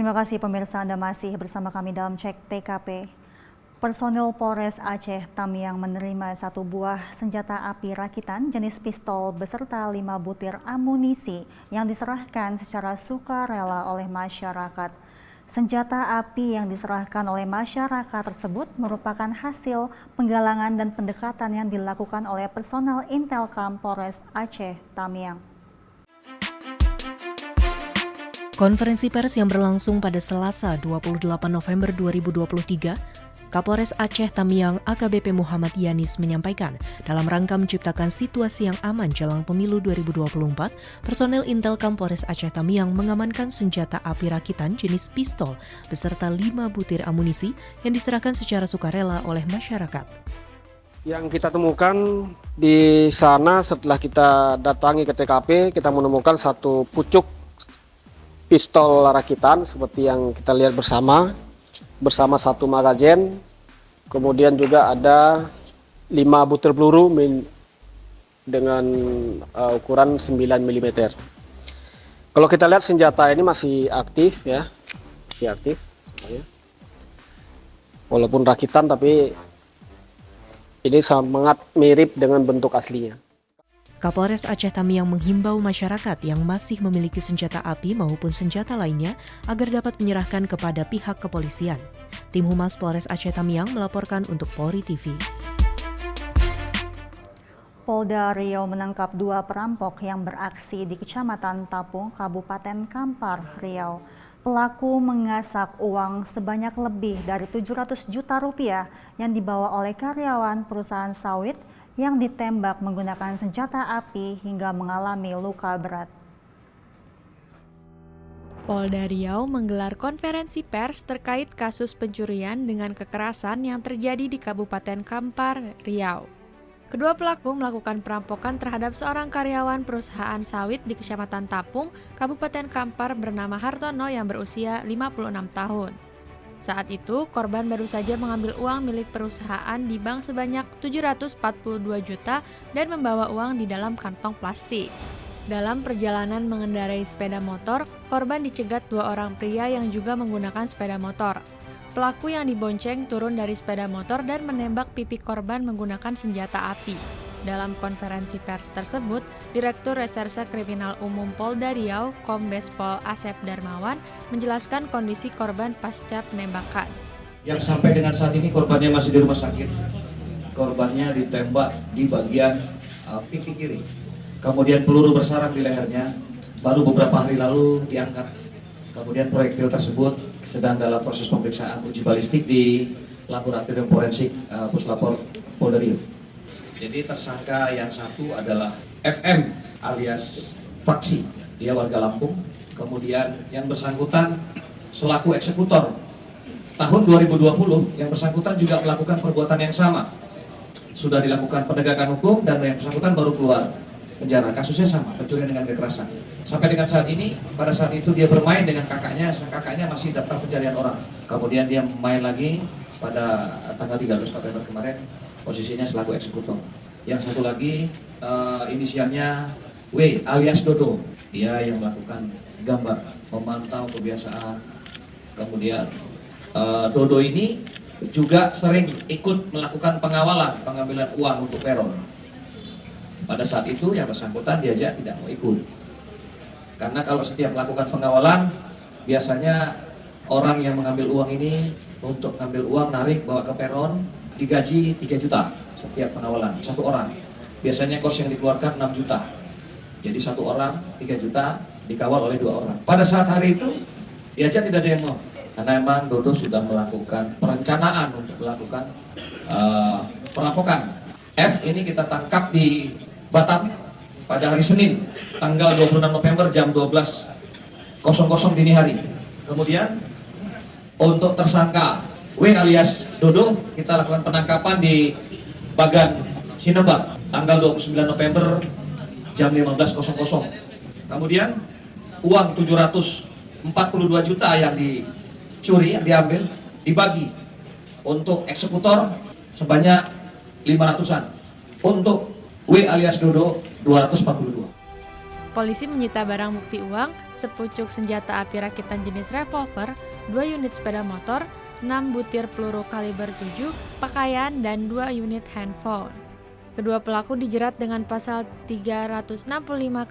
Terima kasih pemirsa, Anda masih bersama kami dalam Cek TKP. Personil Polres Aceh Tamiang menerima 1 buah senjata api rakitan jenis pistol beserta 5 butir amunisi yang diserahkan secara sukarela oleh masyarakat. Senjata api yang diserahkan oleh masyarakat tersebut merupakan hasil penggalangan dan pendekatan yang dilakukan oleh personel Intelkam Polres Aceh Tamiang. Konferensi pers yang berlangsung pada Selasa 28 November 2023, Kapolres Aceh Tamiang AKBP Muhammad Yanis menyampaikan, dalam rangka menciptakan situasi yang aman jelang pemilu 2024, personel Intelkam Polres Aceh Tamiang mengamankan senjata api rakitan jenis pistol beserta 5 butir amunisi yang diserahkan secara sukarela oleh masyarakat. Yang kita temukan di sana setelah kita datangi ke TKP, kita menemukan 1 pucuk pistol rakitan seperti yang kita lihat bersama 1 magazin, kemudian juga ada 5 butir peluru dengan ukuran 9 mm. Kalau kita lihat senjata ini masih aktif ya, masih aktif. Walaupun rakitan tapi ini sangat mirip dengan bentuk aslinya. Kapolres Aceh Tamiang menghimbau masyarakat yang masih memiliki senjata api maupun senjata lainnya agar dapat menyerahkan kepada pihak kepolisian. Tim Humas Polres Aceh Tamiang melaporkan untuk Polri TV. Polda Riau menangkap 2 perampok yang beraksi di Kecamatan Tapung, Kabupaten Kampar, Riau. Pelaku mengasak uang sebanyak lebih dari 700 juta rupiah yang dibawa oleh karyawan perusahaan sawit yang ditembak menggunakan senjata api hingga mengalami luka berat. Polda Riau menggelar konferensi pers terkait kasus pencurian dengan kekerasan yang terjadi di Kabupaten Kampar, Riau. Kedua pelaku melakukan perampokan terhadap seorang karyawan perusahaan sawit di Kecamatan Tapung, Kabupaten Kampar bernama Hartono yang berusia 56 tahun. Saat itu, korban baru saja mengambil uang milik perusahaan di bank sebanyak 742 juta dan membawa uang di dalam kantong plastik. Dalam perjalanan mengendarai sepeda motor, korban dicegat 2 orang pria yang juga menggunakan sepeda motor. Pelaku yang dibonceng turun dari sepeda motor dan menembak pipi korban menggunakan senjata api. Dalam konferensi pers tersebut, Direktur Reserse Kriminal Umum Polda Riau, Kombes Pol Asep Darmawan, menjelaskan kondisi korban pasca penembakan. Yang sampai dengan saat ini korbannya masih di rumah sakit. Korbannya ditembak di bagian pipi kiri. Kemudian peluru bersarang di lehernya. Baru beberapa hari lalu diangkat. Kemudian proyektil tersebut sedang dalam proses pemeriksaan uji balistik di Laboratorium Forensik Puslapor Polda Riau. Jadi tersangka yang satu adalah FM alias Faksi, dia warga Lampung. Kemudian yang bersangkutan selaku eksekutor tahun 2020, yang bersangkutan juga melakukan perbuatan yang sama. Sudah dilakukan penegakan hukum dan yang bersangkutan baru keluar penjara. Kasusnya sama, pencurian dengan kekerasan. Sampai dengan saat ini, pada saat itu dia bermain dengan kakaknya, sang kakaknya masih daftar pencarian orang. Kemudian dia main lagi pada tanggal 13 November kemarin, posisinya selaku eksekutor. Yang satu lagi inisialnya W alias Dodo. Dia yang melakukan gambar, memantau kebiasaan. Kemudian Dodo ini juga sering ikut melakukan pengawalan, pengambilan uang untuk peron. Pada saat itu yang bersangkutan diajak tidak mau ikut. Karena kalau setiap melakukan pengawalan, biasanya orang yang mengambil uang ini untuk ngambil uang, narik, bawa ke peron, digaji 3 juta setiap penawalan, 1 orang. Biasanya kos yang dikeluarkan 6 juta. Jadi 1 orang 3 juta dikawal oleh 2 orang. Pada saat hari itu diajak tidak ada yang mau. Karena memang Dodo sudah melakukan perencanaan untuk melakukan perampokan. F ini kita tangkap di Batam pada hari Senin tanggal 26 November jam 12.00 dini hari. Kemudian untuk tersangka W alias Dodo kita lakukan penangkapan di Bagan Sinebak tanggal 29 November jam 15.00. Kemudian uang 742 juta yang dicuri, yang diambil, dibagi untuk eksekutor sebanyak 500-an, untuk W alias Dodo 242. Polisi menyita barang bukti uang, sepucuk senjata api rakitan jenis revolver, 2 unit sepeda motor, 6 butir peluru kaliber 7, pakaian, dan 2 unit handphone. Kedua pelaku dijerat dengan pasal 365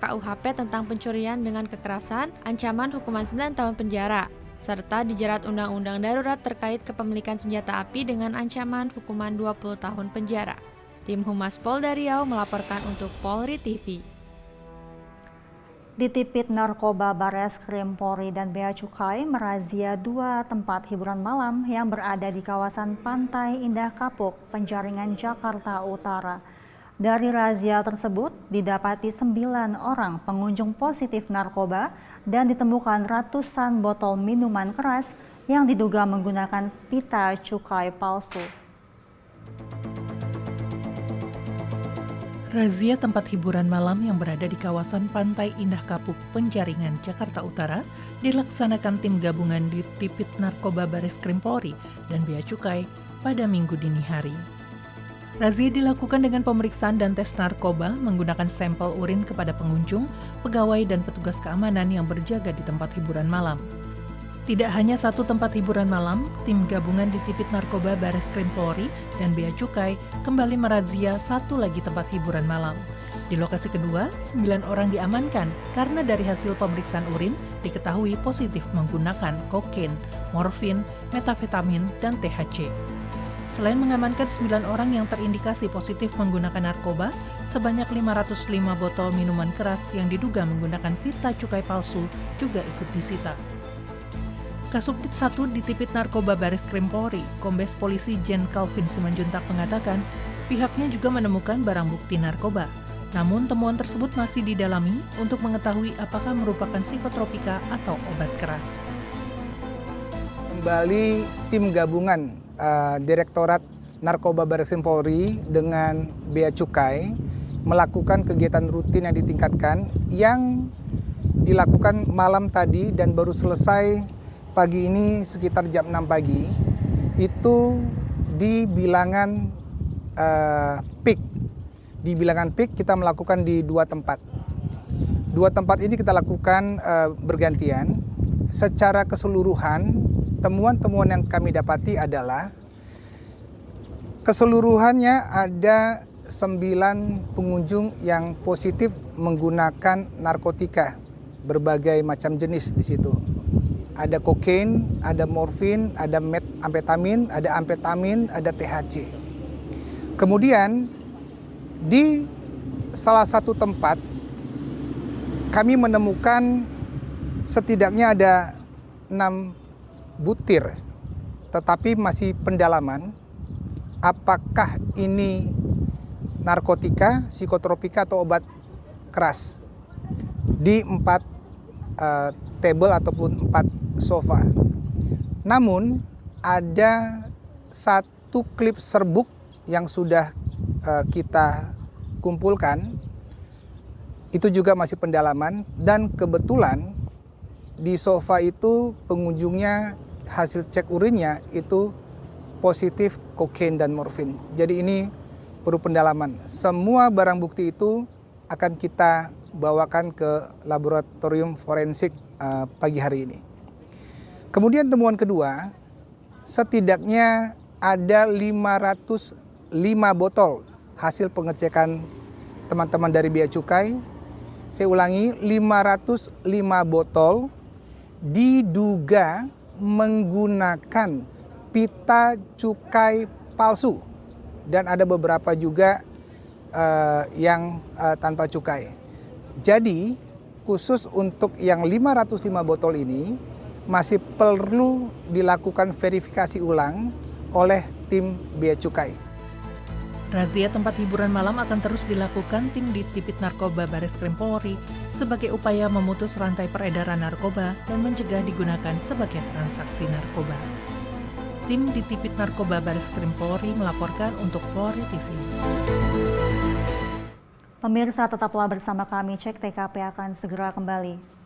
KUHP tentang pencurian dengan kekerasan, ancaman hukuman 9 tahun penjara, serta dijerat Undang-Undang Darurat terkait kepemilikan senjata api dengan ancaman hukuman 20 tahun penjara. Tim Humas Polda Riau melaporkan untuk Polri TV. Ditipit Narkoba Bareskrim Polri dan Bea Cukai merazia 2 tempat hiburan malam yang berada di kawasan Pantai Indah Kapuk, Penjaringan, Jakarta Utara. Dari razia tersebut, didapati 9 orang pengunjung positif narkoba dan ditemukan ratusan botol minuman keras yang diduga menggunakan pita cukai palsu. Razia tempat hiburan malam yang berada di kawasan Pantai Indah Kapuk, Penjaringan, Jakarta Utara dilaksanakan tim gabungan Ditipit Narkoba Bareskrim Polri dan Bea Cukai pada Minggu dini hari. Razia dilakukan dengan pemeriksaan dan tes narkoba menggunakan sampel urin kepada pengunjung, pegawai, dan petugas keamanan yang berjaga di tempat hiburan malam. Tidak hanya satu tempat hiburan malam, tim gabungan Ditipit Narkoba Bareskrim Polri dan Bea Cukai kembali merazia satu lagi tempat hiburan malam. Di lokasi kedua, 9 orang diamankan karena dari hasil pemeriksaan urin diketahui positif menggunakan kokain, morfin, metafetamin, dan THC. Selain mengamankan 9 orang yang terindikasi positif menggunakan narkoba, sebanyak 505 botol minuman keras yang diduga menggunakan pita cukai palsu juga ikut disita. Kasubdit 1 Ditipit Narkoba Bareskrim Polri, Kombes Polisi Jen Calvin Simanjuntak mengatakan, pihaknya juga menemukan barang bukti narkoba. Namun temuan tersebut masih didalami untuk mengetahui apakah merupakan psikotropika atau obat keras. Kembali tim gabungan Direktorat Narkoba Bareskrim Polri dengan Bea Cukai melakukan kegiatan rutin yang ditingkatkan yang dilakukan malam tadi dan baru selesai pagi ini sekitar jam 6 pagi, itu di bilangan PIK. Di bilangan PIK kita melakukan di 2 tempat. 2 tempat ini kita lakukan bergantian. Secara keseluruhan, temuan-temuan yang kami dapati adalah keseluruhannya ada 9 pengunjung yang positif menggunakan narkotika berbagai macam jenis di situ. Ada kokain, ada morfin, ada metamfetamin, ada amfetamin, ada THC. Kemudian di salah satu tempat kami menemukan setidaknya ada 6 butir, tetapi masih pendalaman apakah ini narkotika, psikotropika atau obat keras di 4 table ataupun 4 sofa. Namun ada 1 klip serbuk yang sudah kita kumpulkan, itu juga masih pendalaman, dan kebetulan di sofa itu pengunjungnya hasil cek urinnya itu positif kokain dan morfin. Jadi ini perlu pendalaman. Semua barang bukti itu akan kita bawakan ke laboratorium forensik pagi hari ini. Kemudian temuan kedua, setidaknya ada 505 botol hasil pengecekan teman-teman dari Bea Cukai. Saya ulangi, 505 botol diduga menggunakan pita cukai palsu, dan ada beberapa juga yang tanpa cukai. Jadi khusus untuk yang 505 botol ini masih perlu dilakukan verifikasi ulang oleh tim Bea Cukai. Razia tempat hiburan malam akan terus dilakukan tim Ditipit Narkoba Bareskrim Polri sebagai upaya memutus rantai peredaran narkoba dan mencegah digunakan sebagai transaksi narkoba. Tim Ditipit Narkoba Bareskrim Polri melaporkan untuk Polri TV. Pemirsa tetaplah bersama kami, Cek TKP akan segera kembali.